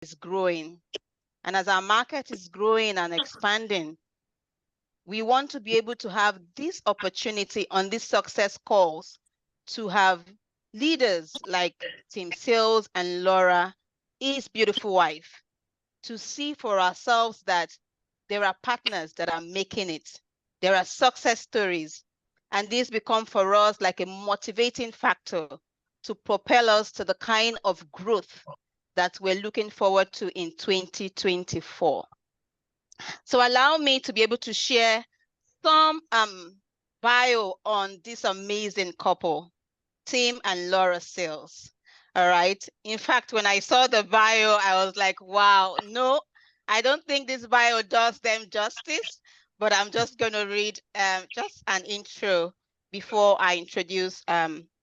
is growing. And as our market is growing and expanding, we want to be able to have this opportunity on these success calls to have leaders like Tim Sales and Laura, his beautiful wife, to see for ourselves that there are partners that are making it. There are success stories. And these become for us like a motivating factor to propel us to the kind of growth that we're looking forward to in 2024. So allow me to be able to share some bio on this amazing couple, Tim and Laura Sales. All right. In fact, when I saw the bio, I was like, wow, no, I don't think this bio does them justice, but I'm just going to read just an intro before I introduce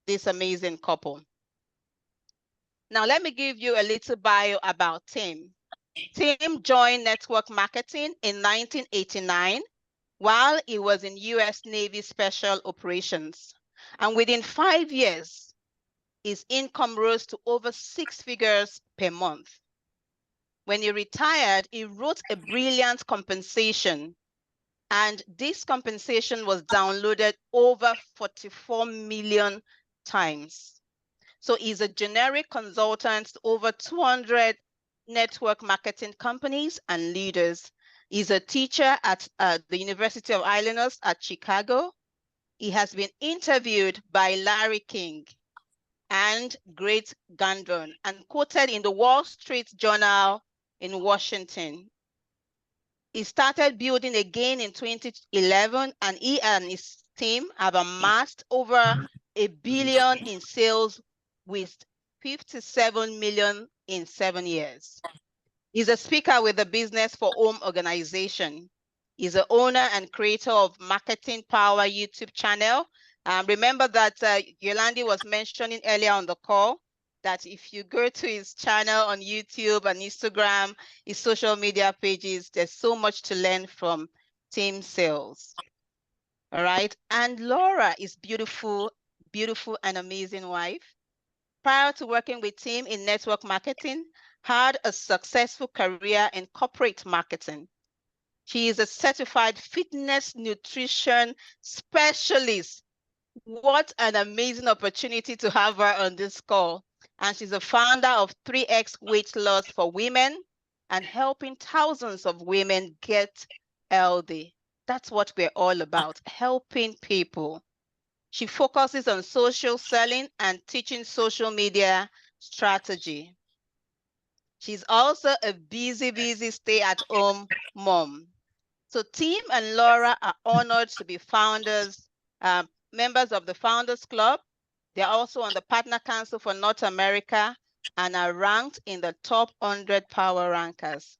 this amazing couple. Now, let me give you a little bio about Tim. Tim joined network marketing in 1989 while he was in US Navy Special Operations. And within 5 years, his income rose to over 6 figures per month. When he retired, he wrote a brilliant compensation, and this compensation was downloaded over 44 million times. So he's a generic consultant to over 200 network marketing companies and leaders. He's a teacher at the University of Illinois at Chicago. He has been interviewed by Larry King and Greg Gandon and quoted in the Wall Street Journal in Washington. He started building again in 2011, and he and his team have amassed over $1 billion in sales with 57 million in 7 years. He's a speaker with the Business for Home organization. He's the owner and creator of Marketing Power YouTube channel. Remember that Yolandi was mentioning earlier on the call that if you go to his channel on YouTube and Instagram, his social media pages, there's so much to learn from Tim Sales. All right. And Laura is beautiful, beautiful and amazing wife. Prior to working with Tim in network marketing, had a successful career in corporate marketing. She is a certified fitness nutrition specialist. What an amazing opportunity to have her on this call. And she's a founder of 3X Weight Loss for Women and helping thousands of women get healthy. That's what we're all about, helping people. She focuses on social selling and teaching social media strategy. She's also a busy stay-at-home mom. So Tim and Laura are honored to be members of the Founders Club. They're also on the Partner Council for North America and are ranked in the top 100 power rankers.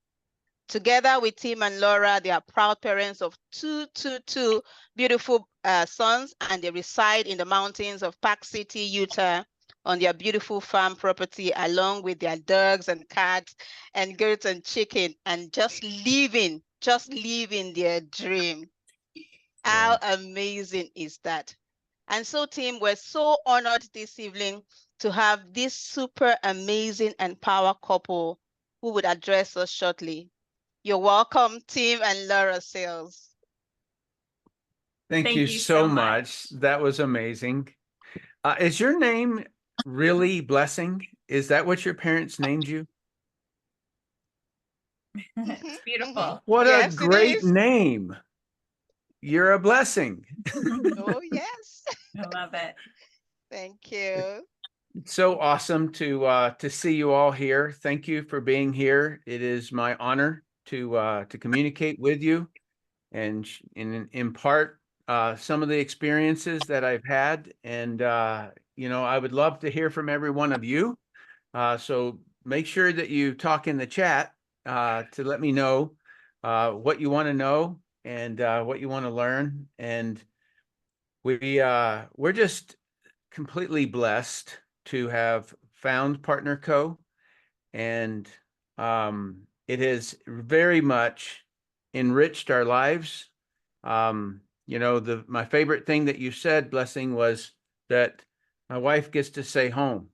Together with Tim and Laura, they are proud parents of two beautiful sons, and they reside in the mountains of Park City, Utah, on their beautiful farm property, along with their dogs and cats and goats and chicken, and just living their dream. How amazing is that? And so, Tim, we're so honored this evening to have this super amazing and power couple who would address us shortly. You're welcome, Tim and Laura Sales. Thank you so much. That was amazing. Is your name really Blessing? Is that what your parents named you? It's beautiful. What a great name. You're a blessing. Oh, yes. I love it. Thank you. It's so awesome to see you all here. Thank you for being here. It is my honor to communicate with you and impart some of the experiences that I've had. And you know, I would love to hear from every one of you. So make sure that you talk in the chat to let me know what you want to know and what you want to learn. And we're just completely blessed to have found Partner Co. And it has very much enriched our lives. You know, my favorite thing that you said, Blessing, was that my wife gets to stay home,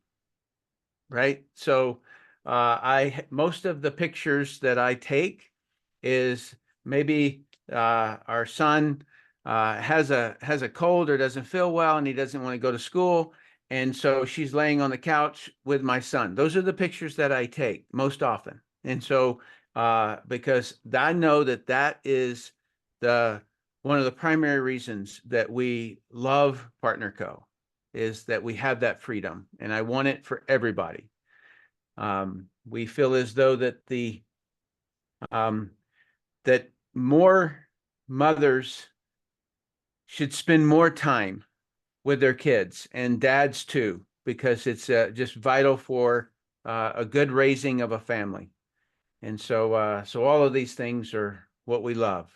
right? So most of the pictures that I take is maybe our son has a cold or doesn't feel well and he doesn't want to go to school. And so she's laying on the couch with my son. Those are the pictures that I take most often. And so because I know that that is one of the primary reasons that we love PartnerCo is that we have that freedom, and I want it for everybody. We feel as though that that more mothers should spend more time with their kids, and dads too, because it's just vital for a good raising of a family. And so so all of these things are what we love.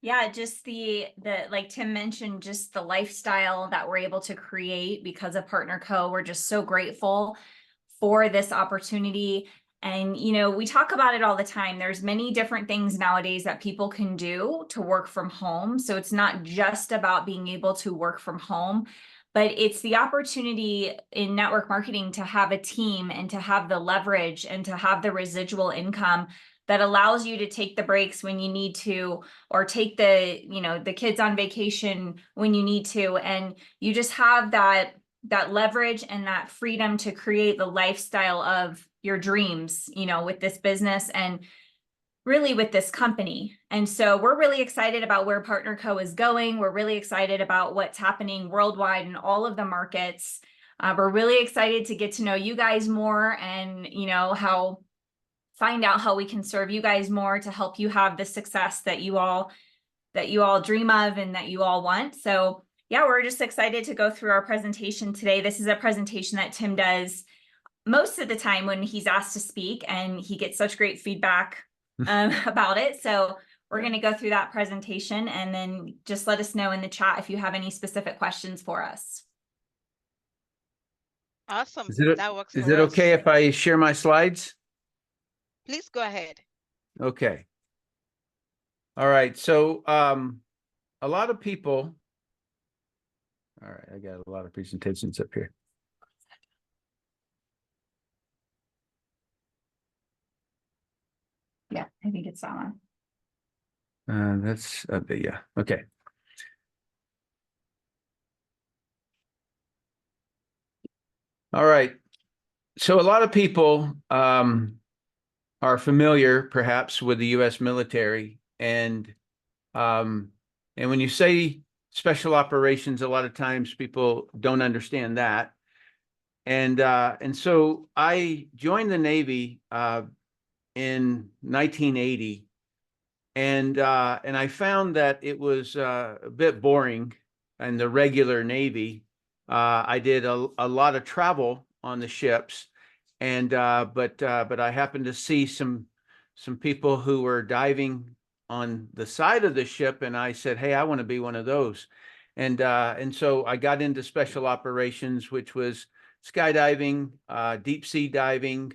Yeah, just the like Tim mentioned, just the lifestyle that we're able to create because of PartnerCo. We're just so grateful for this opportunity. And, you know, we talk about it all the time. There's many different things nowadays that people can do to work from home. So it's not just about being able to work from home, but it's the opportunity in network marketing to have a team and to have the leverage and to have the residual income that allows you to take the breaks when you need to, or take the, you know, the kids on vacation when you need to. And you just have that leverage and that freedom to create the lifestyle of your dreams, you know, with this business and really with this company. And so we're really excited about where PartnerCo is going. We're really excited about what's happening worldwide in all of the markets. We're really excited to get to know you guys more and, you know, find out how we can serve you guys more to help you have the success that you all dream of and that you all want. So yeah, we're just excited to go through our presentation today. This is a presentation that Tim does most of the time when he's asked to speak, and he gets such great feedback about it. So we're going to go through that presentation, and then just let us know in the chat if you have any specific questions for us. Awesome. Is it, That works is for it us. okay if I share my slides? Please go ahead. Okay. All right. So a lot of people. All right, I got a lot of presentations up here. Yeah, I think it's that one. That's yeah. Okay. All right. So a lot of people are familiar, perhaps, with the U.S. military, and when you say special operations, a lot of times people don't understand that. And so I joined the Navy in 1980, and I found that it was a bit boring in the regular Navy. I did a lot of travel on the ships, and but I happened to see some people who were diving on the side of the ship, and I said, "Hey, I want to be one of those." And so I got into special operations, which was skydiving, deep sea diving,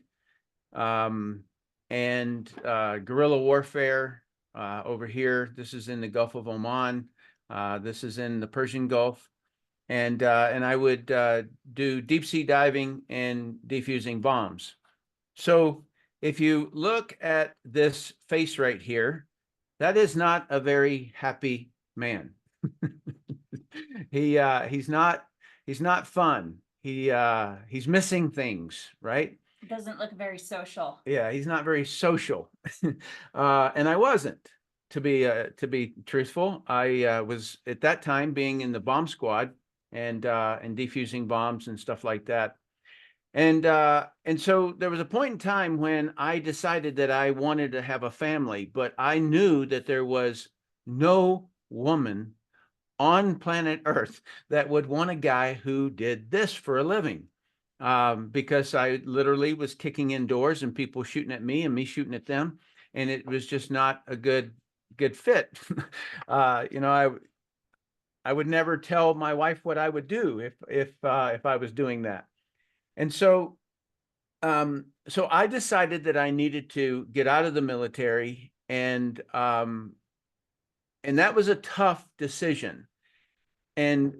and guerrilla warfare. Over here, this is in the Gulf of Oman. This is in the Persian Gulf. And I would do deep sea diving and defusing bombs. So if you look at this face right here, that is not a very happy man. He's not fun. He's missing things, right? It doesn't look very social. Yeah, he's not very social. And I wasn't, to be truthful. I was at that time being in the bomb squad and defusing bombs and stuff like that. And so there was a point in time when I decided that I wanted to have a family, but I knew that there was no woman on planet Earth that would want a guy who did this for a living. Because I literally was kicking in doors and people shooting at me and me shooting at them, and it was just not a good fit. You know, I would never tell my wife what I would do if I was doing that. And so so I decided that I needed to get out of the military, and that was a tough decision. And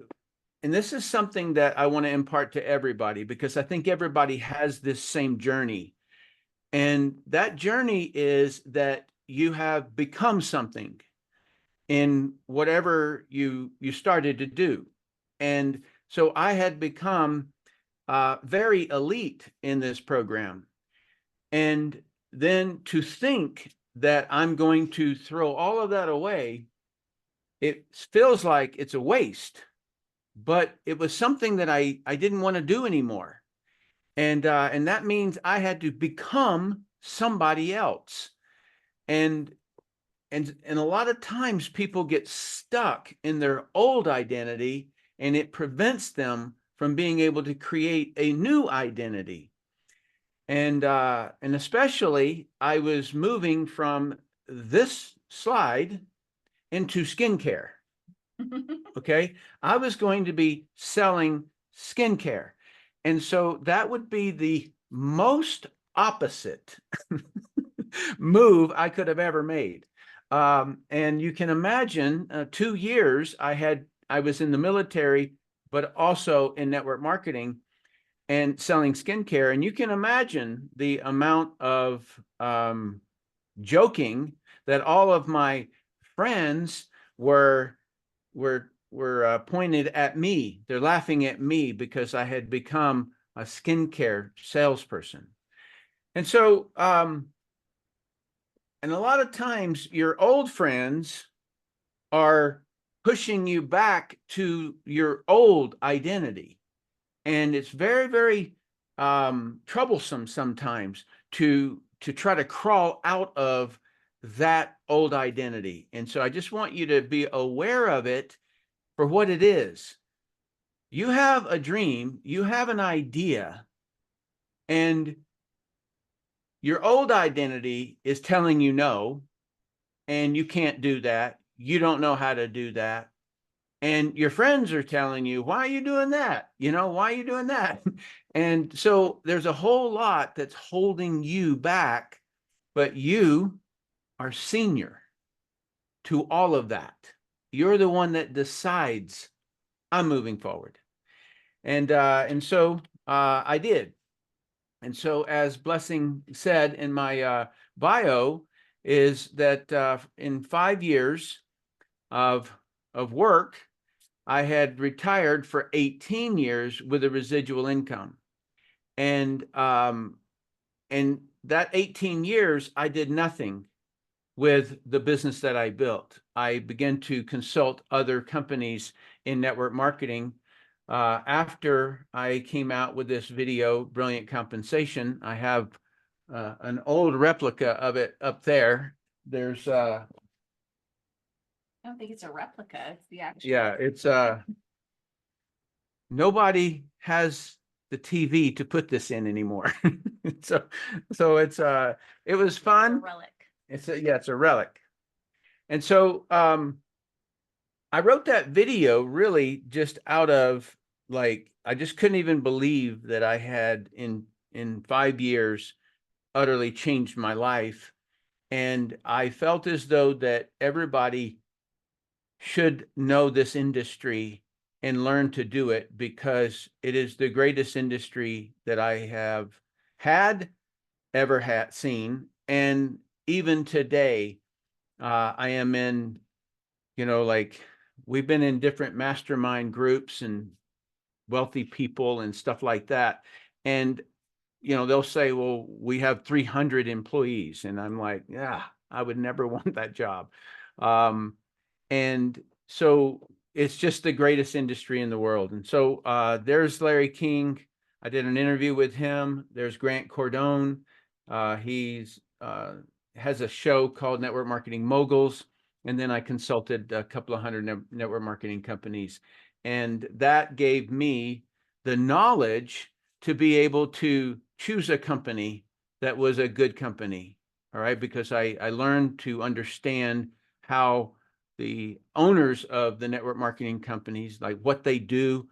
and this is something that I want to impart to everybody, because I think everybody has this same journey. And that journey is that you have become something in whatever you started to do. And so I had become very elite in this program. And then to think that I'm going to throw all of that away, it feels like it's a waste, but it was something that I didn't want to do anymore. And that means I had to become somebody else. And a lot of times people get stuck in their old identity, and it prevents them from being able to create a new identity. And especially I was moving from this slide into skincare. Okay. I was going to be selling skincare. And so that would be the most opposite move I could have ever made. And you can imagine 2 years I was in the military, but also in network marketing and selling skincare. And you can imagine the amount of joking that all of my friends were pointed at me. They're laughing at me because I had become a skincare salesperson. And so, and a lot of times your old friends are pushing you back to your old identity. And it's very, very troublesome sometimes to try to crawl out of that old identity. And so I just want you to be aware of it for what it is. You have a dream, you have an idea, and your old identity is telling you no, and you can't do that. You don't know how to do that. And your friends are telling you, why are you doing that? Why are you doing that? And so there's a whole lot that's holding you back, but you are senior to all of that. You're the one that decides, I'm moving forward. And so I did. And so, as Blessing said in my bio, is that in 5 years of work, I had retired for 18 years with a residual income. And that 18 years, I did nothing with the business that I built. I began to consult other companies in network marketing. After I came out with this video, Brilliant Compensation, I have an old replica of it up there. There's I don't think it's a replica. It's the actual. Yeah, it's nobody has the TV to put this in anymore. so it's it was fun. Relic. It's a relic. And so I wrote that video really just out of I just couldn't even believe that I had in 5 years utterly changed my life. And I felt as though that everybody should know this industry and learn to do it, because it is the greatest industry that I have ever seen. And even today, I am in, we've been in different mastermind groups and wealthy people and stuff like that. And, they'll say, well, we have 300 employees. And I'm like, yeah, I would never want that job. And so it's just the greatest industry in the world. And so there's Larry King. I did an interview with him. There's Grant Cardone. He's has a show called Network Marketing Moguls. And then I consulted a couple of hundred network marketing companies. And that gave me the knowledge to be able to choose a company that was a good company. All right. Because I learned to understand how the owners of the network marketing companies, like what they do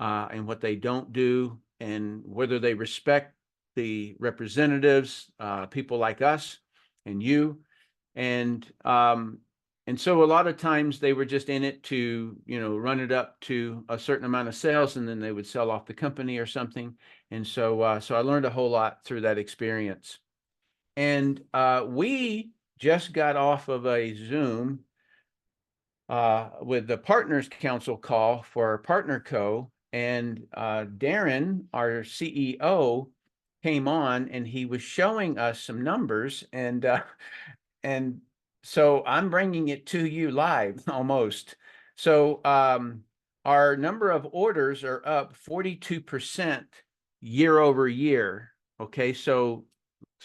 and what they don't do, and whether they respect the representatives, people like us and you. And And so a lot of times they were just in it to, you know, run it up to a certain amount of sales, and then they would sell off the company or something. And so, so I learned a whole lot through that experience. And we just got off of a Zoom with the Partners Council call for Partner Co. And Darren, our CEO, came on and he was showing us some numbers, and so I'm bringing it to you live almost. So our number of orders are up 42% year over year. Okay, so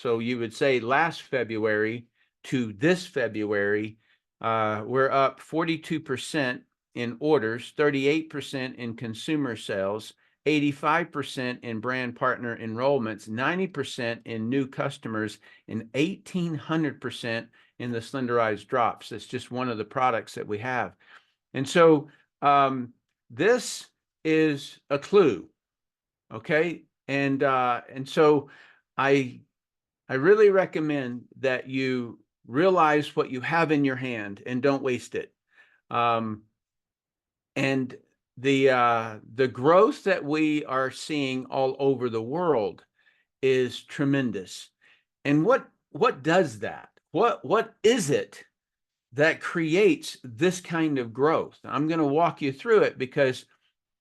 you would say last February to this February, we're up 42% in orders, 38% in consumer sales, 85% in brand partner enrollments, 90% in new customers, and 1,800% in the Slenderized drops. That's just one of the products that we have. And so this is a clue, okay? And so I really recommend that you realize what you have in your hand and don't waste it. And the growth that we are seeing all over the world is tremendous. And what does that? What is it that creates this kind of growth? I'm going to walk you through it, because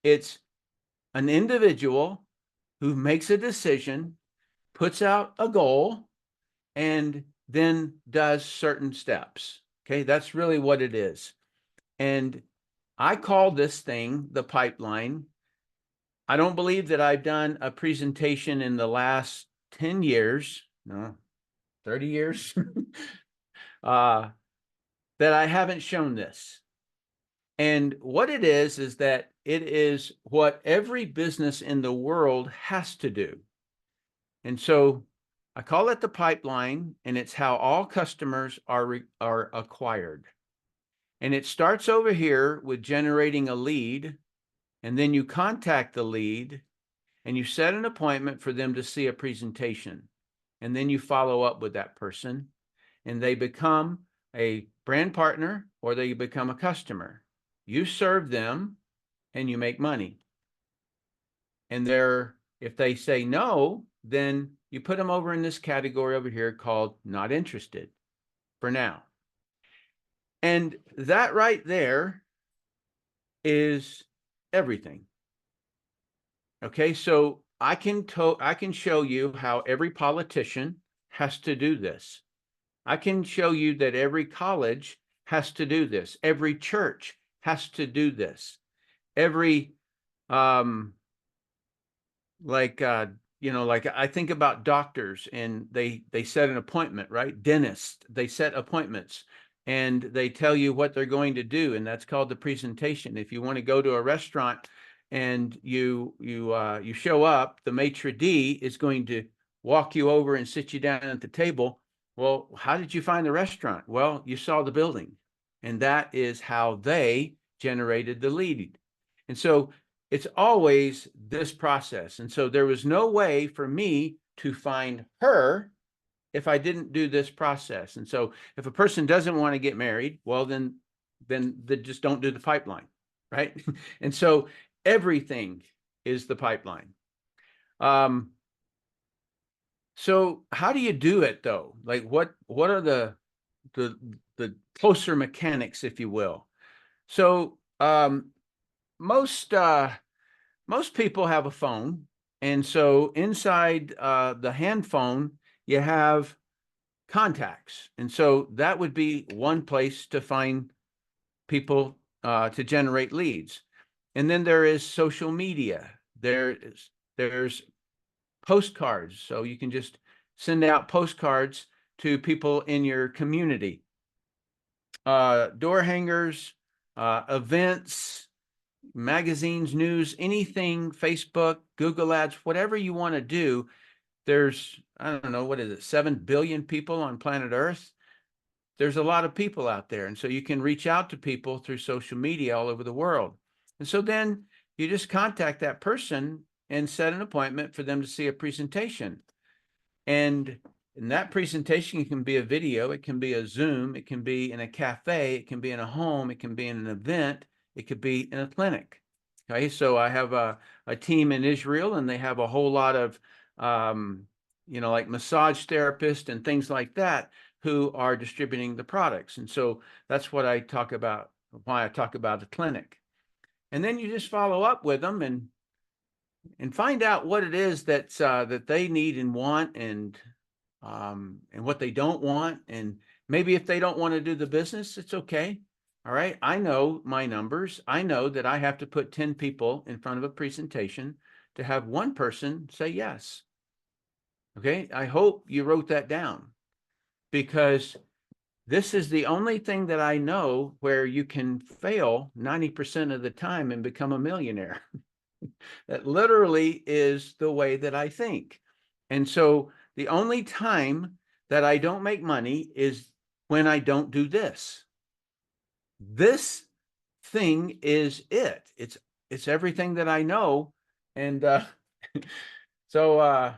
it's an individual who makes a decision, puts out a goal, and then does certain steps. Okay, that's really what it is. And I call this thing the pipeline. I don't believe that I've done a presentation in the last 10 years, no, 30 years, that I haven't shown this. And what it is that it is what every business in the world has to do. And so I call it the pipeline, and it's how all customers are acquired. And it starts over here with generating a lead, and then you contact the lead and you set an appointment for them to see a presentation. And then you follow up with that person, and they become a brand partner or they become a customer. You serve them and you make money. And if they say no, then you put them over in this category over here called not interested for now. And that right there is everything. Okay, so I can show you how every politician has to do this. I can show you that every college has to do this. Every church has to do this. Every you know, like I think about doctors, and they set an appointment, right? Dentists, they set appointments, and they tell you what they're going to do, and that's called the presentation. If you want to go to a restaurant and you show up, the maitre d' is going to walk you over and sit you down at the table. Well, how did you find the restaurant? Well, you saw the building, and that is how they generated the lead. And so it's always this process. And so there was no way for me to find her if I didn't do this process. And so if a person doesn't want to get married, well, then they just don't do the pipeline, right? And so everything is the pipeline. So how do you do it though? Like what are the closer mechanics, if you will? So most people have a phone, and so inside the hand phone you have contacts, and so that would be one place to find people to generate leads. And then there is social media. There's postcards, so you can just send out postcards to people in your community. Door hangers, events, magazines, news, anything, Facebook, Google Ads, whatever you want to do. There's, I don't know, what is it, 7 billion people on planet Earth? There's a lot of people out there. And so you can reach out to people through social media all over the world. And so then you just contact that person and set an appointment for them to see a presentation. And And that presentation can be a video, it can be a Zoom, it can be in a cafe, it can be in a home, it can be in an event, it could be in a clinic. Okay, so I have a team in Israel, and they have a whole lot of, like massage therapists and things like that who are distributing the products. And so that's what I talk about, why I talk about the clinic. And then you just follow up with them and find out what it is that they need and want, and what they don't want. And maybe if they don't want to do the business, it's okay. All right. I know my numbers. I know that I have to put 10 people in front of a presentation to have one person say yes. Okay. I hope you wrote that down, because this is the only thing that I know where you can fail 90% of the time and become a millionaire. That literally is the way that I think. And so the only time that I don't make money is when I don't do this. This thing is it. It's everything that I know. And so all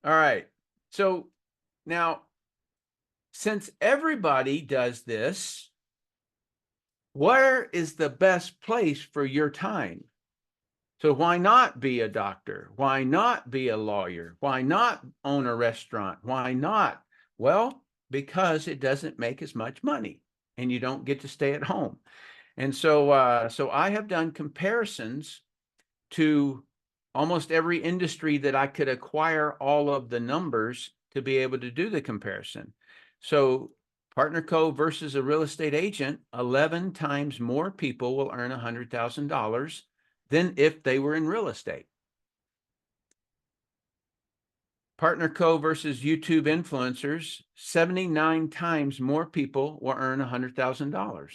right. So now, since everybody does this, where is the best place for your time? So why not be a doctor? Why not be a lawyer? Why not own a restaurant? Why not? Well, because it doesn't make as much money and you don't get to stay at home. And so, so I have done comparisons to almost every industry that I could acquire all of the numbers to be able to do the comparison. So Partner Co. versus a real estate agent, 11 times more people will earn $100,000 than if they were in real estate. Partner Co. versus YouTube influencers, 79 times more people will earn $100,000.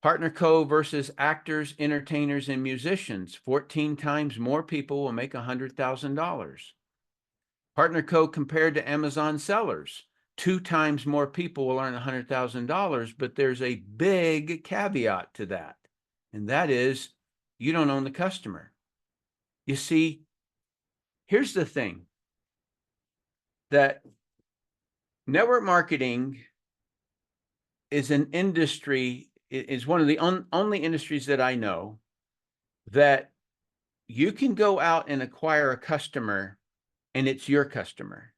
Partner Co. versus actors, entertainers, and musicians, 14 times more people will make $100,000. Partner Co. compared to Amazon sellers, 2 times more people will earn $100,000, but there's a big caveat to that. And that is, you don't own the customer. You see, here's the thing, that network marketing is an industry, is one of the only industries that I know that you can go out and acquire a customer and it's your customer.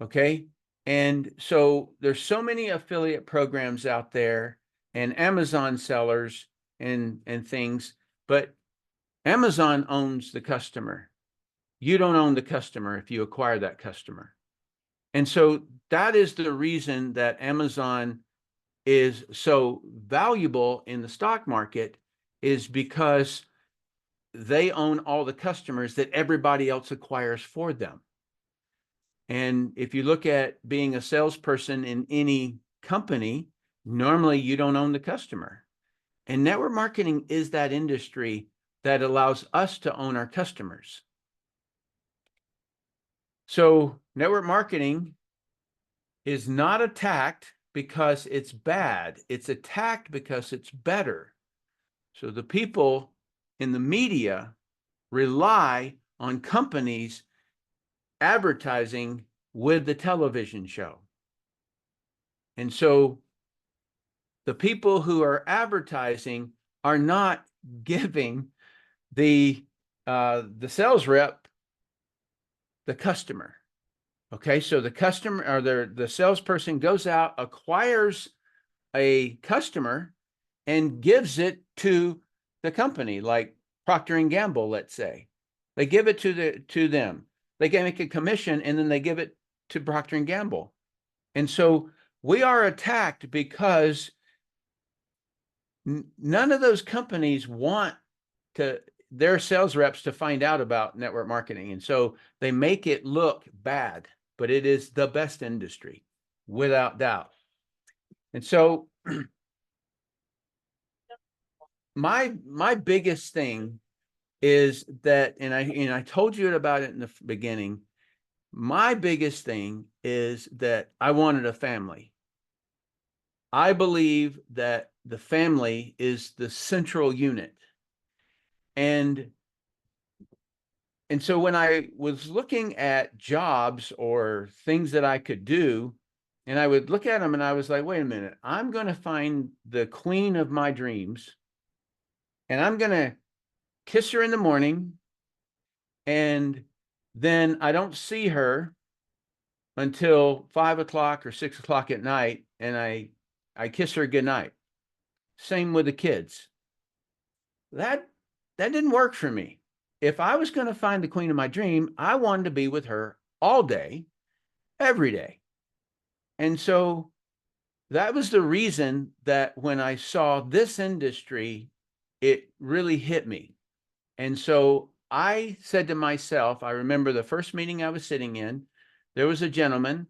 Okay. And so there's so many affiliate programs out there and Amazon sellers and things, but Amazon owns the customer. You don't own the customer if you acquire that customer. And so that is the reason that Amazon is so valuable in the stock market, is because they own all the customers that everybody else acquires for them. And if you look at being a salesperson in any company, normally you don't own the customer. And network marketing is that industry that allows us to own our customers. So network marketing is not attacked because it's bad. It's attacked because it's better. So the people in the media rely on companies advertising with the television show. And so the people who are advertising are not giving the sales rep the customer. Okay, so the customer or the salesperson goes out, acquires a customer, and gives it to the company, like Procter & Gamble, let's say. They give it to them. They can make a commission, and then they give it to Procter & Gamble. And so we are attacked because none of those companies want their sales reps to find out about network marketing. And so they make it look bad, but it is the best industry, without doubt. And so my biggest thing is that, and I told you about it in the beginning, my biggest thing is that I wanted a family. I believe that the family is the central unit. And and so when I was looking at jobs or things that I could do, and I would look at them and I was like, wait a minute, I'm going to find the queen of my dreams and I'm going to kiss her in the morning. And then I don't see her until 5 o'clock or 6 o'clock at night. And I kiss her goodnight. Same with the kids. That didn't work for me. If I was going to find the queen of my dream, I wanted to be with her all day, every day. And so that was the reason that when I saw this industry, it really hit me. And so I said to myself, I remember the first meeting I was sitting in, there was a gentleman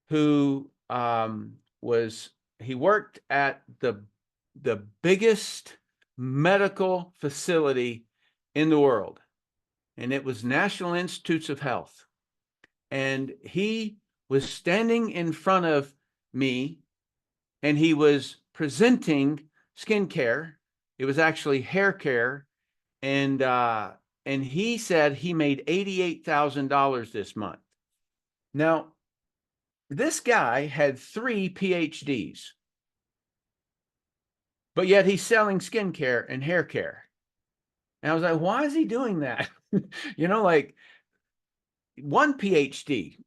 who he worked at the biggest medical facility in the world. And it was National Institutes of Health. And he was standing in front of me and he was presenting skincare. It was actually hair care. And he said he made $88,000 this month. Now, this guy had 3 PhDs, but yet he's selling skincare and hair care. And I was like, why is he doing that? Like 1 PhD,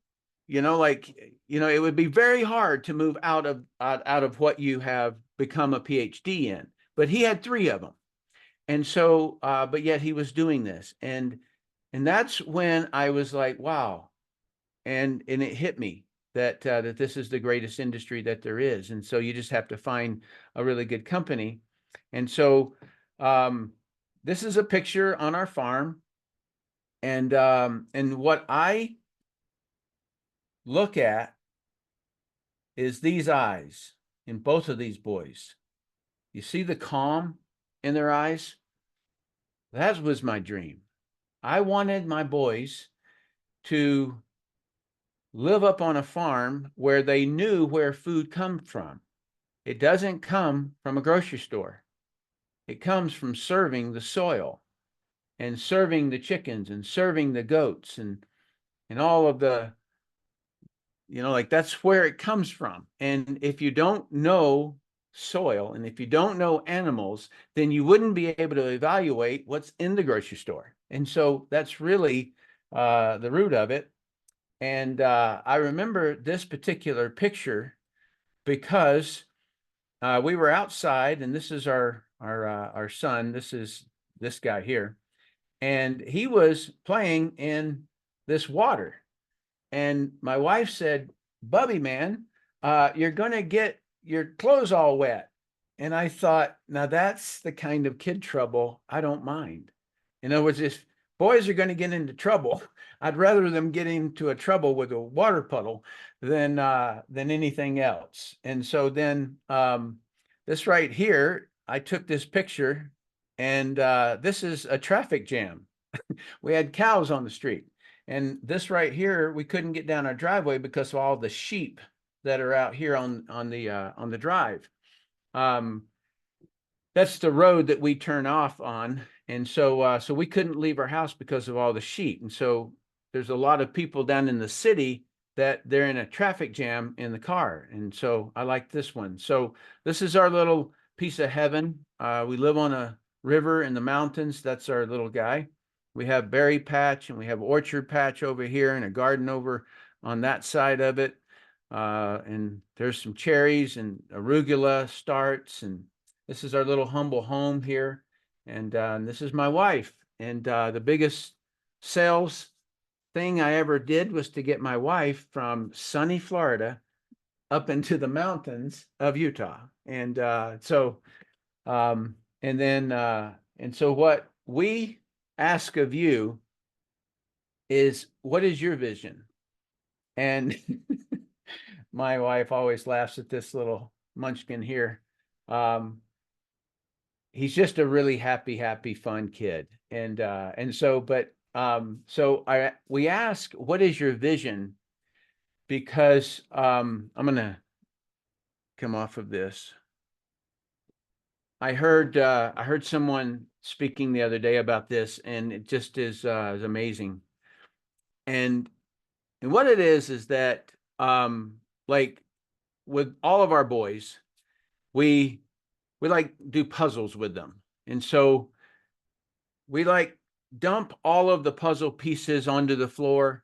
it would be very hard to move out of what you have become a PhD in, but he had 3 of them. And so, but yet he was doing this. And that's when I was like, wow. And it hit me that this is the greatest industry that there is. And so you just have to find a really good company. And so this is a picture on our farm. And what I look at is these eyes in both of these boys. You see the calm in their eyes? That was my dream. I wanted my boys to live up on a farm where they knew where food comes from. It doesn't come from a grocery store. It comes from serving the soil and serving the chickens and serving the goats and all of the, that's where it comes from. And if you don't know soil and if you don't know animals, then you wouldn't be able to evaluate what's in the grocery store. And so that's really the root of it. And I remember this particular picture because we were outside, and this is our son. This is this guy here, and he was playing in this water. And my wife said, "Bubby, man, you're going to get your clothes all wet." And I thought, now that's the kind of kid trouble I don't mind. In other words, if boys are going to get into trouble, I'd rather them get into a trouble with a water puddle than anything else. And so then this right here, I took this picture, and this is a traffic jam. We had cows on the street. And this right here, we couldn't get down our driveway because of all the sheep that are out here on the drive. That's the road that we turn off on. And so we couldn't leave our house because of all the sheep. And so there's a lot of people down in the city that they're in a traffic jam in the car. And so I like this one. So this is our little piece of heaven. We live on a river in the mountains. That's our little guy. We have berry patch and we have orchard patch over here and a garden over on that side of it. And there's some cherries and arugula starts. And this is our little humble home here. And this is my wife. And the biggest sales thing I ever did was to get my wife from sunny Florida up into the mountains of Utah. And so what we ask of you is, what is your vision? And my wife always laughs at this little munchkin here. He's just a really happy, fun kid. We ask, what is your vision? Because I'm going to come off of this. I heard someone speaking the other day about this, and it just is amazing. And what it is that like with all of our boys, we like do puzzles with them. And so we like dump all of the puzzle pieces onto the floor,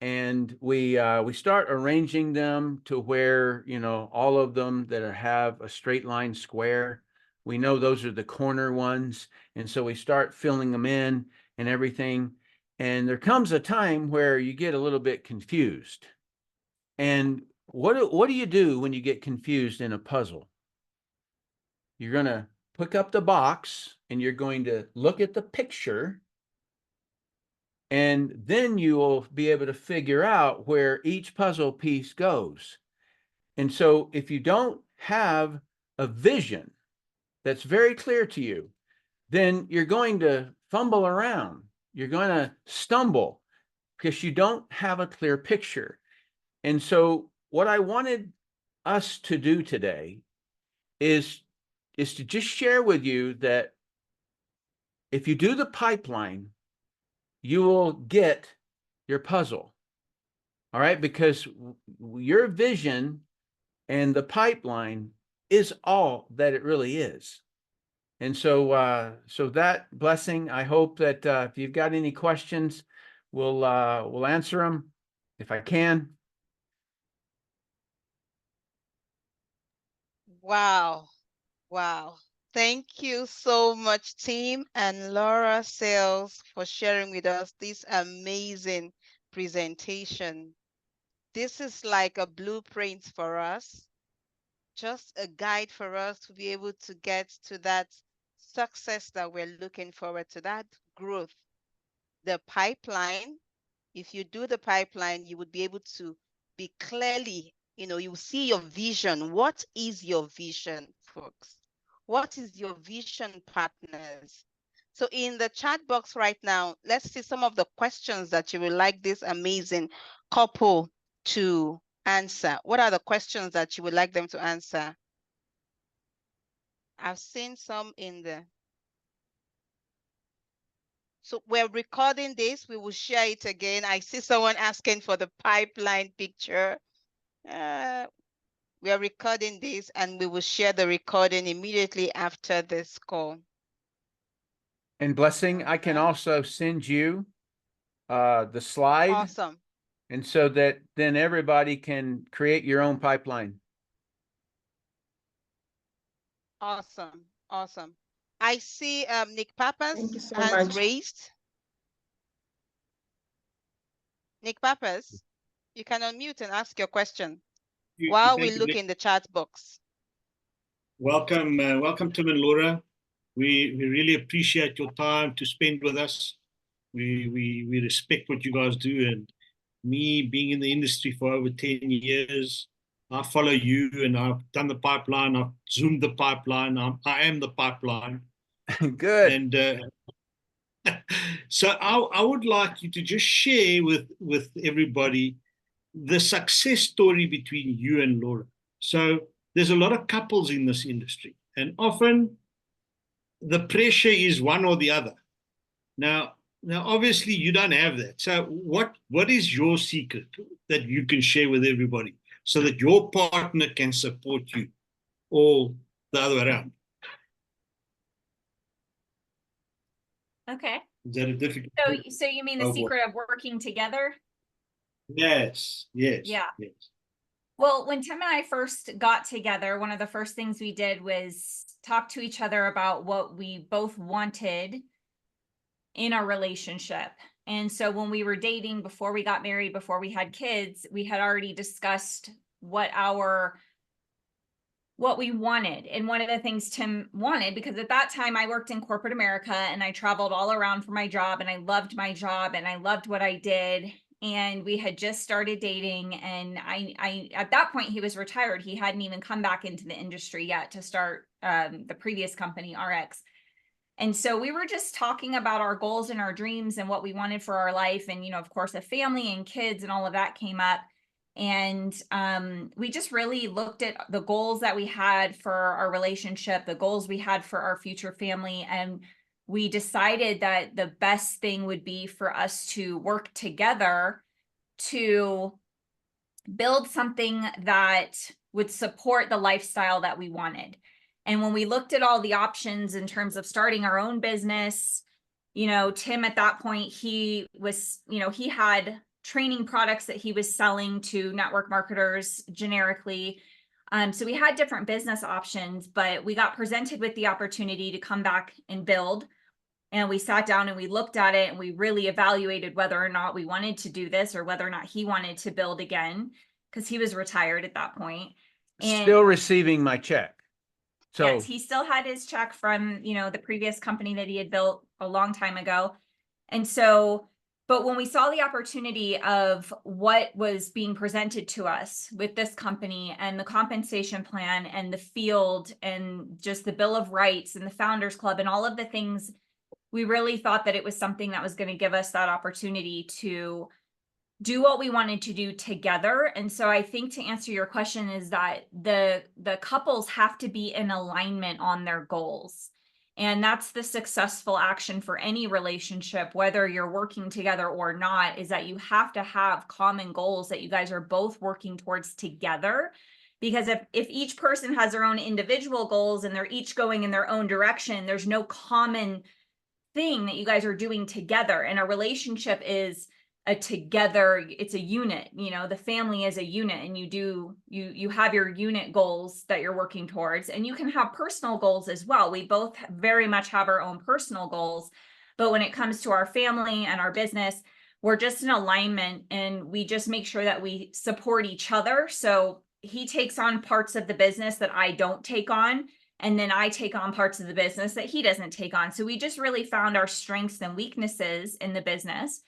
and we start arranging them to where, you know, all of them that have a straight line square, we know those are the corner ones. And so we start filling them in and everything. And there comes a time where you get a little bit confused. And what do you do when you get confused in a puzzle? You're going to pick up the box and you're going to look at the picture, and then you will be able to figure out where each puzzle piece goes. And so if you don't have a vision that's very clear to you, then you're going to fumble around. You're going to stumble because you don't have a clear picture. And so what I wanted us to do today is to just share with you that if you do the pipeline, you will get your puzzle. All right, because your vision and the pipeline is all that it really is. And so so that Blessing, I hope that if you've got any questions, we'll answer them if I can. Wow. Wow. Thank you so much, team, and Laura Sales, for sharing with us this amazing presentation. This is like a blueprint for us, just a guide for us to be able to get to that success that we're looking forward to, that growth. The pipeline, if you do the pipeline, you would be able to be clearly, you see your vision. What is your vision, folks? What is your vision, partners? So in the chat box right now, let's see some of the questions that you would like this amazing couple to answer. What are the questions that you would like them to answer? I've seen some in the... So we're recording this. We will share it again. I see someone asking for the pipeline picture. We are recording this and we will share the recording immediately after this call. And Blessing, I can also send you the slide. Awesome. And so that then everybody can create your own pipeline. Awesome. Awesome. I see Nick Pappas Thank you so hands much. raised. Nick Pappas, you can unmute and ask your question while we look in the chat box. Welcome, welcome, Tim and Laura. We really appreciate your time to spend with us. We respect what you guys do, and me being in the industry for over 10 years, I follow you, and I've done the pipeline. I've zoomed the pipeline. I am the pipeline. Good. And so I would like you to just share with everybody the success story between you and Laura. So there's a lot of couples in this industry, and often the pressure is one or the other. Now obviously you don't have that. So what is your secret that you can share with everybody so that your partner can support you, or the other way around? Okay. Is that a difficult? So you mean the secret of working together? Yes. Yeah. Yes. Well, when Tim and I first got together, one of the first things we did was talk to each other about what we both wanted in a relationship. And so when we were dating, before we got married, before we had kids, we had already discussed what we wanted. And one of the things Tim wanted, because at that time I worked in corporate America and I traveled all around for my job, and I loved my job and I loved what I did. And we had just started dating, and I at that point he was retired. He hadn't even come back into the industry yet to start the previous company, RX. And so we were just talking about our goals and our dreams and what we wanted for our life. And, of course, a family and kids and all of that came up. And we just really looked at the goals that we had for our relationship, the goals we had for our future family, and we decided that the best thing would be for us to work together to build something that would support the lifestyle that we wanted. And when we looked at all the options in terms of starting our own business, you know, Tim at that point, he was, you know, he had training products that he was selling to network marketers generically. So we had different business options, but we got presented with the opportunity to come back and build. And we sat down and we looked at it and we really evaluated whether or not we wanted to do this or whether or not he wanted to build again, because he was retired at that point. And Still receiving my check. So yes, he still had his check from, you know, the previous company that he had built a long time ago. And so, but when we saw the opportunity of what was being presented to us with this company and the compensation plan and the field and just the Bill of Rights and the Founders Club and all of the things, we really thought that it was something that was going to give us that opportunity to do what we wanted to do together. And so I think to answer your question is that the couples have to be in alignment on their goals. And that's the successful action for any relationship, whether you're working together or not, is that you have to have common goals that you guys are both working towards together. Because if each person has their own individual goals and they're each going in their own direction, there's no common thing that you guys are doing together. And a relationship is a together, it's a unit, you know, the family is a unit, and you have your unit goals that you're working towards, and you can have personal goals as well. We both very much have our own personal goals, but when it comes to our family and our business, we're just in alignment, and we just make sure that we support each other. So he takes on parts of the business that I don't take on, and then I take on parts of the business that he doesn't take on. So we just really found our strengths and weaknesses in the business,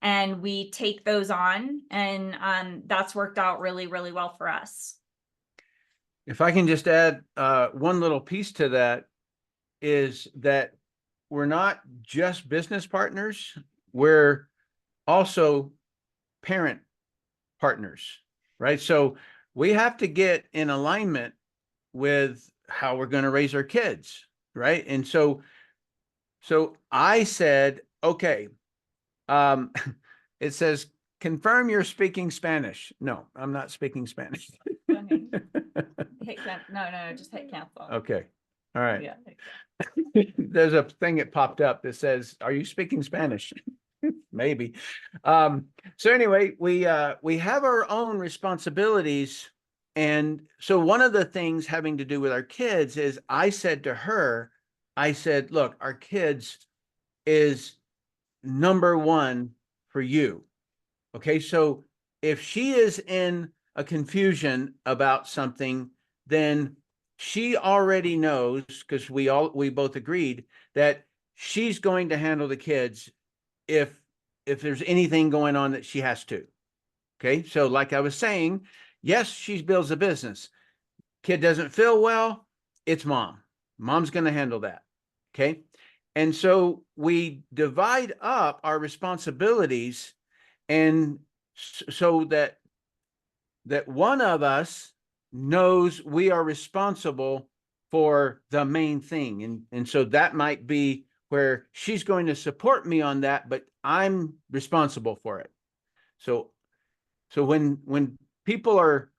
and we take those on, and that's worked out really, really well for us. if I can just add one little piece to that, is that we're not just business partners, we're also parent partners, right? So we have to get in alignment with how we're going to raise our kids, right? And so I said, okay, it says, confirm you're speaking Spanish. No, I'm not speaking Spanish. No, just hit cancel. Okay. All right. Yeah. There's a thing that popped up that says, are you speaking Spanish? Maybe. So anyway, we have our own responsibilities. And so one of the things having to do with our kids is I said to her, I said, look, our kids is number one for you. Okay. So if she is in a confusion about something, then she already knows, because we both agreed that she's going to handle the kids if there's anything going on that she has to. Okay. So like I was saying, yes, she builds a business. Kid doesn't feel well, it's mom. Mom's going to handle that. Okay. And so we divide up our responsibilities, and so that one of us knows we are responsible for the main thing. And so that might be where she's going to support me on that, but I'm responsible for it. So when people are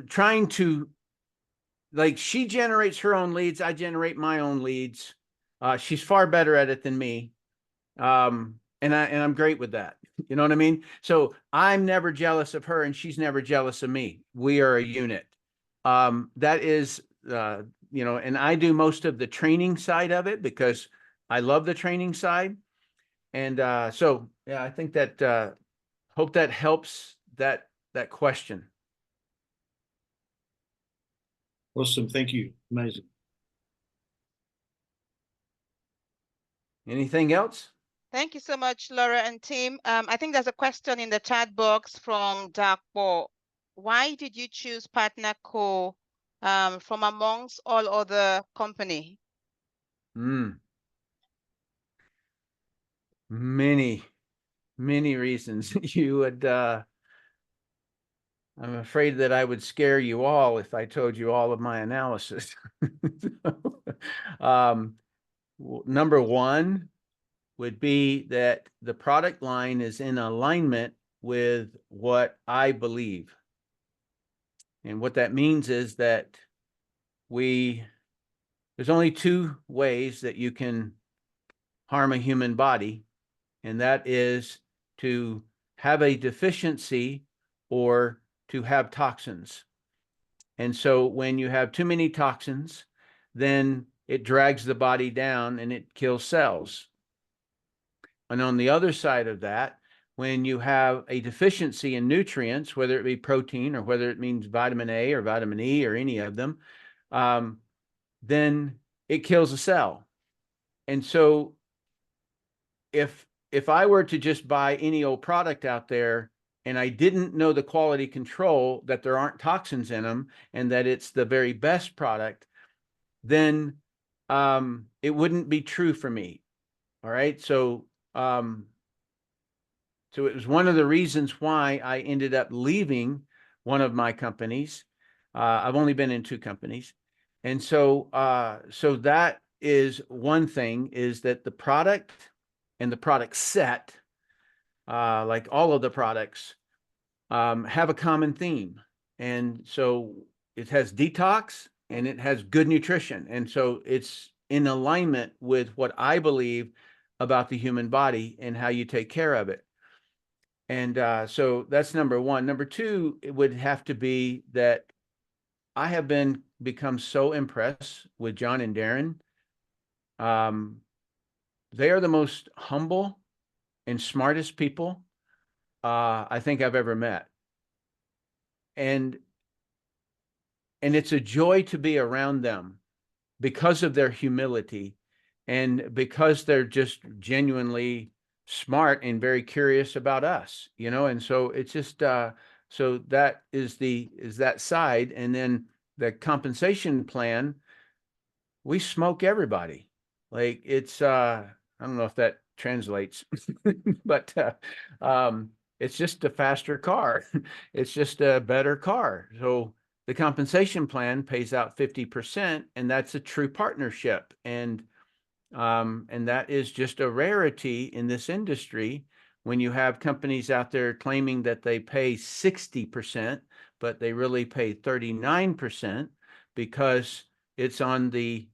trying to, like, she generates her own leads, I generate my own leads. She's far better at it than me. And I'm great with that. You know what I mean? So I'm never jealous of her and she's never jealous of me. We are a unit. That is, you know, and I do most of the training side of it because I love the training side. And so, yeah, I think that, hope that helps that question. Awesome. Thank you. Amazing. Anything else? Thank you so much, Laura and Tim. I think there's a question in the chat box from Dakpo. Why did you choose Partner Co from amongst all other company? Many reasons. You would I'm afraid that I would scare you all if I told you all of my analysis. Number one would be that the product line is in alignment with what I believe. And what that means is that there's only two ways that you can harm a human body, and that is to have a deficiency or to have toxins. And so when you have too many toxins, then it drags the body down and it kills cells. And on the other side of that, when you have a deficiency in nutrients, whether it be protein or whether it means vitamin A or vitamin E or any of them, then it kills a cell. And so if I were to just buy any old product out there and I didn't know the quality control, that there aren't toxins in them and that it's the very best product, then it wouldn't be true for me. All right. So it was one of the reasons why I ended up leaving one of my companies. I've only been in two companies. And so that is one thing, is that the product and the product set, like all of the products, have a common theme. And so it has detox and it has good nutrition. And so it's in alignment with what I believe about the human body and how you take care of it. And so that's number one. Number two, it would have to be that I have become so impressed with John and Darren. They are the most humble and smartest people I think I've ever met. And it's a joy to be around them because of their humility and because they're just genuinely smart and very curious about us, you know. And so it's just so that is that side. And then the compensation plan, we smoke everybody. Like it's I don't know if that translates, but it's just a faster car. It's just a better car. So the compensation plan pays out 50%, and that's a true partnership. And that is just a rarity in this industry when you have companies out there claiming that they pay 60%, but they really pay 39% because it's on the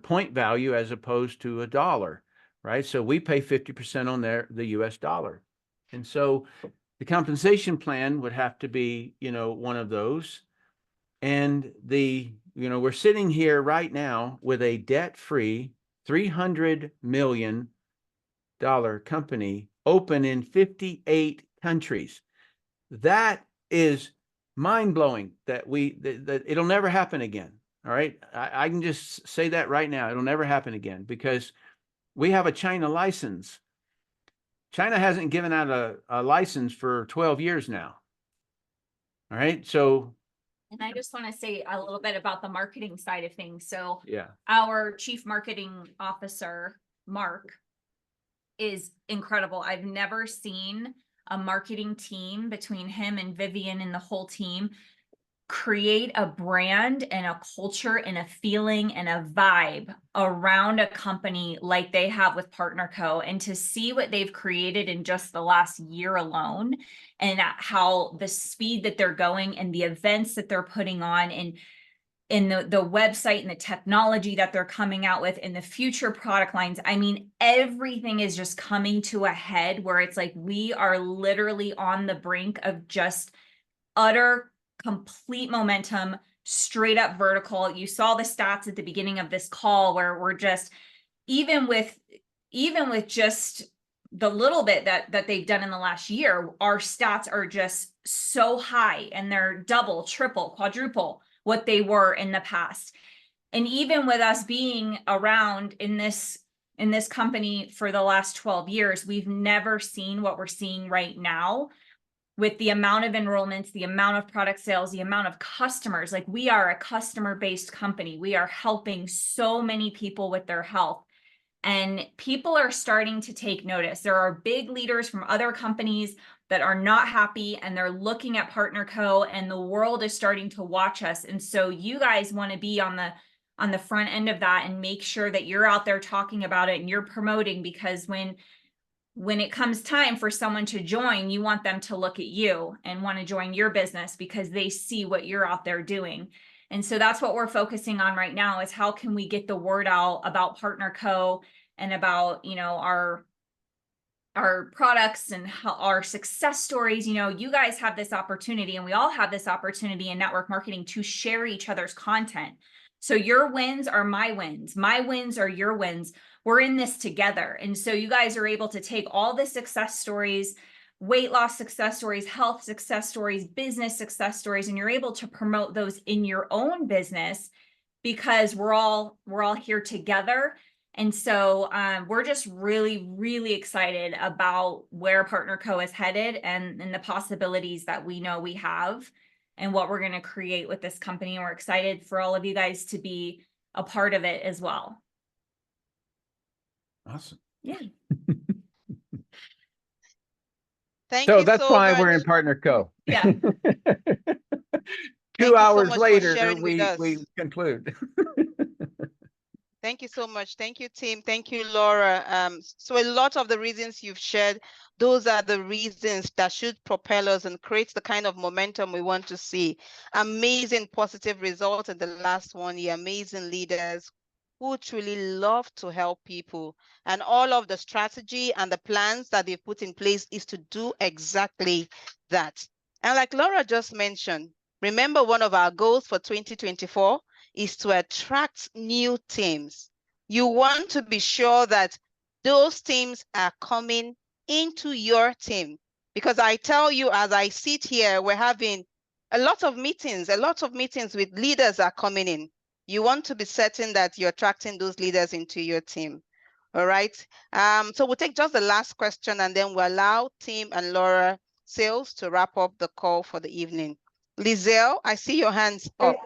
point value as opposed to a dollar, right? So we pay 50% on the US dollar. And so the compensation plan would have to be, you know, one of those. And we're sitting here right now with a debt-free $300 million company open in 58 countries. That is mind-blowing that it'll never happen again. All right. I can just say that right now. It'll never happen again because we have a China license. China hasn't given out a license for 12 years now. All right. So. And I just want to say a little bit about the marketing side of things. So yeah, our chief marketing officer, Mark, is incredible. I've never seen a marketing team between him and Vivian and the whole team create a brand and a culture and a feeling and a vibe around a company like they have with PartnerCo, and to see what they've created in just the last year alone, and how the speed that they're going and the events that they're putting on, and in the website and the technology that they're coming out with in the future product lines. I mean, everything is just coming to a head where it's like we are literally on the brink of just utter complete momentum, straight up vertical. You saw the stats at the beginning of this call where we're just, even with just the little bit that they've done in the last year, our stats are just so high, and they're double, triple, quadruple what they were in the past. And even with us being around in this company for the last 12 years, we've never seen what we're seeing right now with the amount of enrollments, the amount of product sales, the amount of customers. Like, we are a customer-based company. We are helping so many people with their health. And people are starting to take notice. There are big leaders from other companies that are not happy, and they're looking at PartnerCo, and the world is starting to watch us. And so you guys want to be on the front end of that and make sure that you're out there talking about it and you're promoting, because when it comes time for someone to join, you want them to look at you and want to join your business because they see what you're out there doing. And so that's what we're focusing on right now, is how can we get the word out about PartnerCo and about, our products and how our success stories. You guys have this opportunity, and we all have this opportunity in network marketing to share each other's content. So your wins are my wins are your wins. We're in this together. And so you guys are able to take all the success stories, weight loss success stories, health success stories, business success stories, and you're able to promote those in your own business, because we're all here together. And so we're just really, really excited about where PartnerCo is headed, and the possibilities that we know we have, and what we're going to create with this company. And we're excited for all of you guys to be a part of it as well. Awesome. Yeah. Thank So you that's so why much. we're in PartnerCo. Yeah. Thank 2 you so hours much for later, sharing with us. we conclude. Thank you so much. Thank you, Tim. Thank you, Laura. So a lot of the reasons you've shared, those are the reasons that should propel us and create the kind of momentum we want to see. Amazing positive results in the last 1 year, amazing leaders who truly love to help people. And all of the strategy and the plans that they've put in place is to do exactly that. And like Laura just mentioned, remember, one of our goals for 2024 is to attract new teams. You want to be sure that those teams are coming into your team, because I tell you, as I sit here, we're having a lot of meetings with leaders are coming in. You want to be certain that you're attracting those leaders into your team. All right. So we'll take just the last question, and then we'll allow Tim and Laura Sales to wrap up the call for the evening. Lizelle, I see your hands up.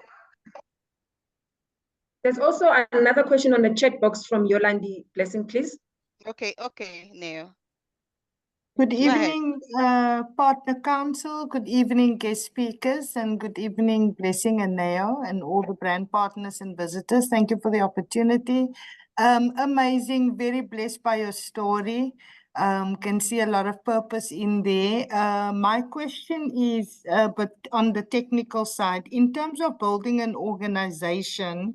There's also another question on the chat box from Yolandi. Blessing, please. Okay, Neil. Good evening, Partner Council. Good evening, guest speakers, and good evening, Blessing and Neo, and all the brand partners and visitors. Thank you for the opportunity. Amazing, very blessed by your story. Can see a lot of purpose in there. My question is, but on the technical side, in terms of building an organization,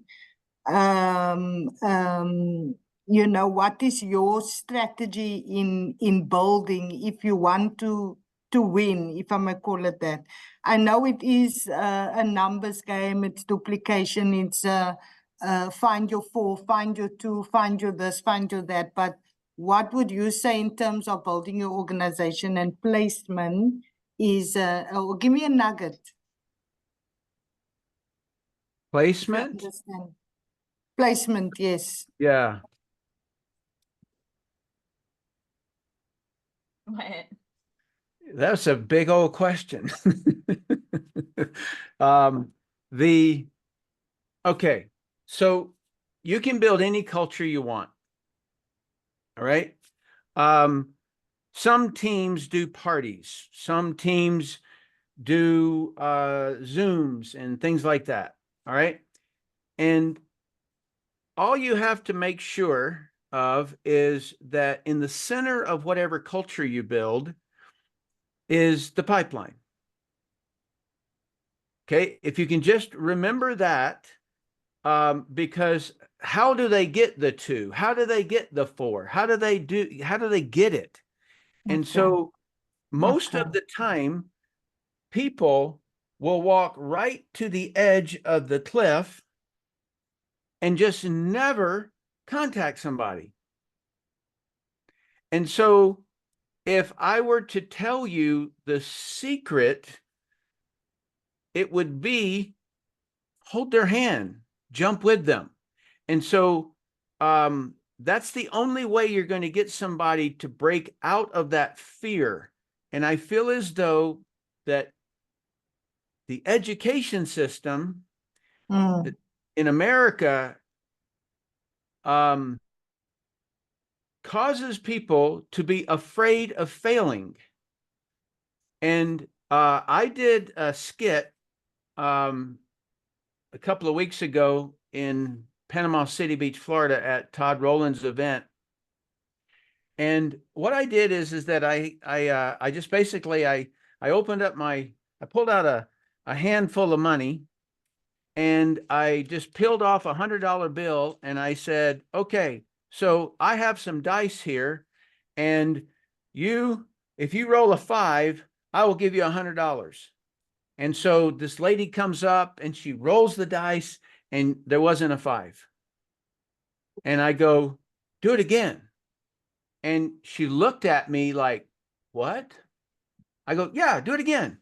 what is your strategy in building if you want to win, if I may call it that? I know it is a numbers game, it's duplication, it's find your 4, find your 2, find your this, find your that. But what would you say in terms of building your organization and placement is, give me a nugget. Placement? Placement, yes. Yeah. What? That's a big old question. Okay, so you can build any culture you want. All right. Some teams do parties, some teams do Zooms and things like that. All right. And all you have to make sure of is that in the center of whatever culture you build is the pipeline. Okay, if you can just remember that, because how do they get the 2? How do they get the 4? How do they get it? And so most of the time, people will walk right to the edge of the cliff and just never contact somebody. And so if I were to tell you the secret, it would be hold their hand, jump with them. And so that's the only way you're going to get somebody to break out of that fear. And I feel as though that the education system in America causes people to be afraid of failing. And I did a skit a couple of weeks ago in Panama City Beach, Florida, at Todd Rowland's event. And what I did is that I just basically I opened up I pulled out a handful of money, and I just peeled off a $100 bill, and I said, okay, so I have some dice here, and if you roll a 5, I will give you $100. And so this lady comes up and she rolls the dice, and there wasn't a 5. And I go, do it again. And she looked at me like, what? I go, yeah, do it again.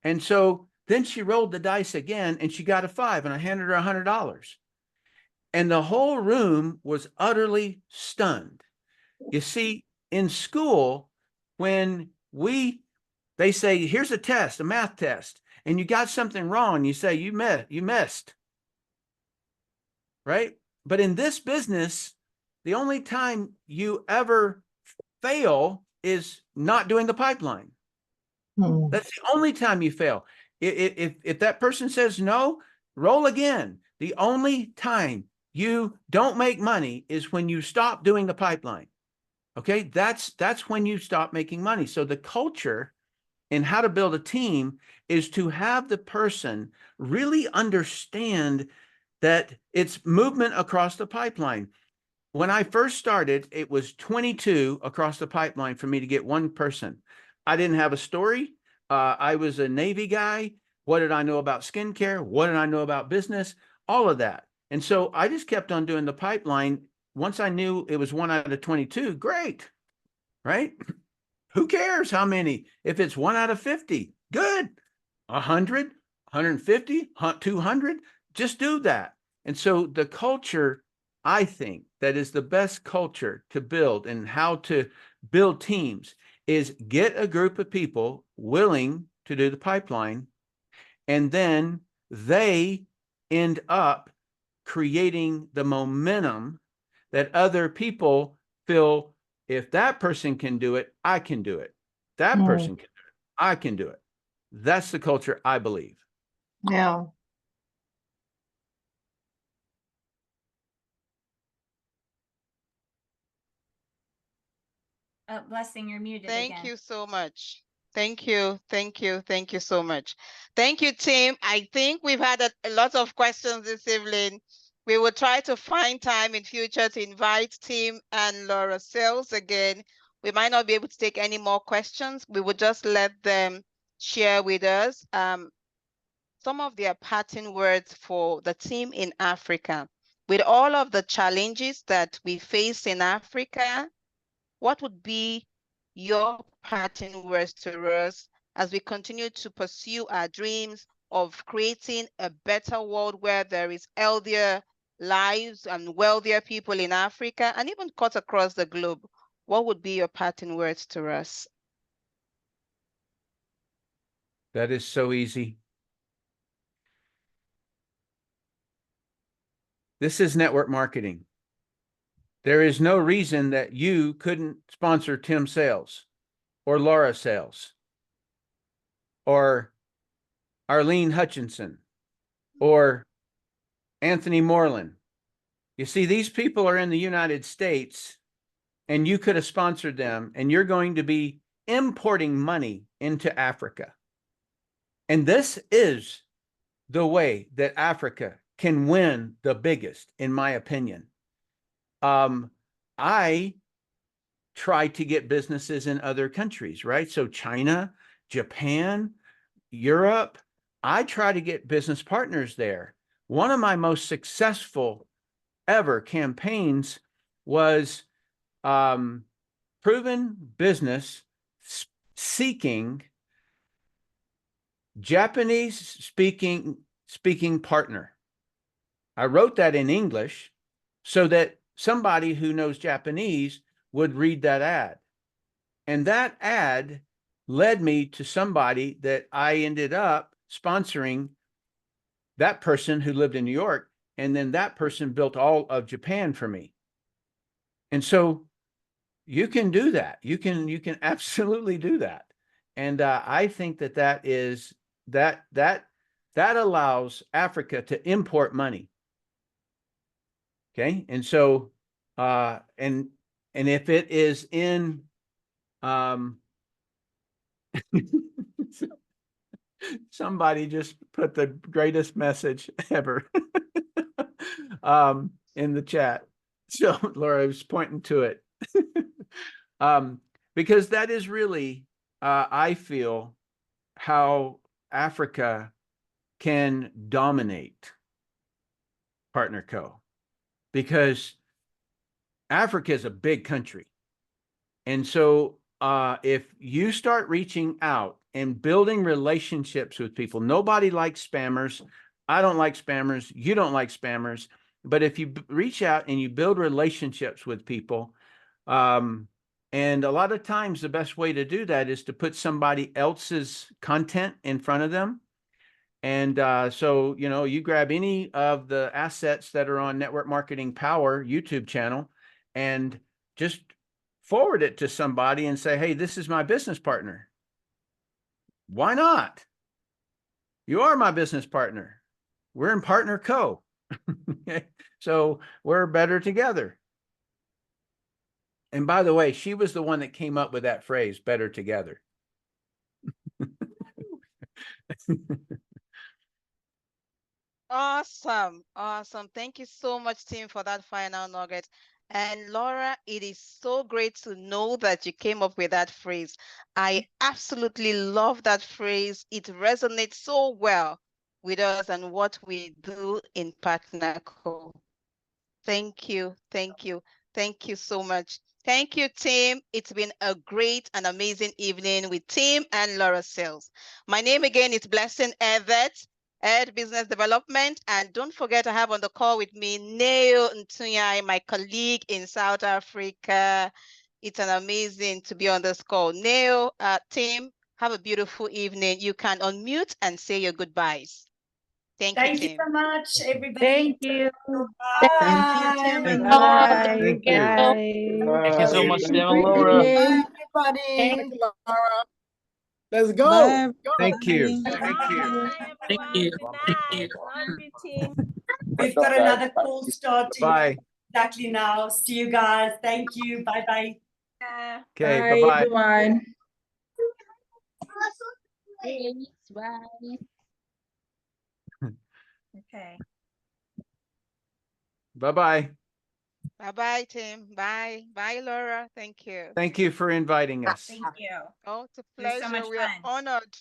And so then she rolled the dice again, and she got a 5, and I handed her $100. And the whole room was utterly stunned. You see, in school, when they say, here's a test, a math test, and you got something wrong, you say, you missed, right? But in this business, the only time you ever fail is not doing the pipeline. That's the only time you fail. If that person says no, roll again. The only time you don't make money is when you stop doing the pipeline. Okay, that's when you stop making money. So the culture in how to build a team is to have the person really understand that it's movement across the pipeline. When I first started, it was 22 across the pipeline for me to get one person. I didn't have a story. I was a Navy guy. What did I know about skincare? What did I know about business? All of that. And so I just kept on doing the pipeline. Once I knew it was 1 out of 22, great, right? Who cares how many? If it's 1 out of 50, good. 100, 150, 200, just do that. And so the culture, I think, that is the best culture to build and how to build teams is get a group of people willing to do the pipeline, and then they end up creating the momentum that other people feel, if that person can do it, I can do it. That person can do it, I can do it. That's the culture I believe. Yeah. Blessing, you're muted Thank again. you so much. Thank you. Thank you. Thank you so much. Thank you, team. I think we've had a lot of questions this evening. We will try to find time in future to invite Tim and Laura Sales again. We might not be able to take any more questions. We will just let them share with us some of their parting words for the team in Africa. With all of the challenges that we face in Africa, what would be your parting words to us as we continue to pursue our dreams of creating a better world where there is healthier lives and wealthier people in Africa and even cut across the globe? What would be your parting words to us? That is so easy. This is network marketing. There is no reason that you couldn't sponsor Tim Sales or Laura Sales or Arlene Hutchinson or Anthony Moreland. You see, these people are in the United States, and you could have sponsored them, and you're going to be importing money into Africa. And this is the way that Africa can win the biggest, in my opinion. I try to get businesses in other countries, right? So China, Japan, Europe, I try to get business partners there. One of my most successful ever campaigns was Proven Business seeking Japanese speaking partner. I wrote that in English so that somebody who knows Japanese would read that ad. And that ad led me to somebody that I ended up sponsoring, that person who lived in New York. And then that person built all of Japan for me. And so you can do that. You can absolutely do that. And I think that is that allows Africa to import money. Okay. And so and if it is in somebody just put the greatest message ever in the chat. So Laura was pointing to it. Because that is really, I feel, how Africa can dominate Partner Co. Because Africa is a big country. And so if you start reaching out and building relationships with people, nobody likes spammers. I don't like spammers. You don't like spammers. But if you reach out and you build relationships with people, and a lot of times the best way to do that is to put somebody else's content in front of them. And so, you know, you grab any of the assets that are on Network Marketing Power YouTube channel and just forward it to somebody and say, hey, this is my business partner. Why not? You are my business partner. We're in Partner Co. So we're better together. And by the way, she was the one that came up with that phrase, better together. Awesome. Awesome. Thank you so much, team, for that final nugget. And Laura, it is so great to know that you came up with that phrase. I absolutely love that phrase. It resonates so well with us and what we do in Partner Co. Thank you. Thank you. Thank you so much. Thank you, team. It's been a great and amazing evening with Tim and Laura Sales. My name again is Blessing Evett, Head Business Development. And don't forget I have on the call with me Neo Ntunyai, my colleague in South Africa. It's an amazing to be on this call. Neo, Tim, have a beautiful evening. You can unmute and say your goodbyes. Thank you, Thank you Tim. so much, everybody. Thank you. Bye. Thank you. Bye. Thank you. Bye. Thank you so much, Tim and Good Laura. evening. Everybody. Let's go. Bye. Thank you. Bye. Thank you. Thank you. We've got another call starting Bye. exactly now. See you guys. Thank you. Bye-bye. Okay. Bye, Bye-bye. everyone. Okay. Bye-bye. Bye-bye, Tim. Bye. Bye, Laura. Thank you. Thank you for inviting us. Thank you. Oh, it's a It was so pleasure. much We are fun. honored.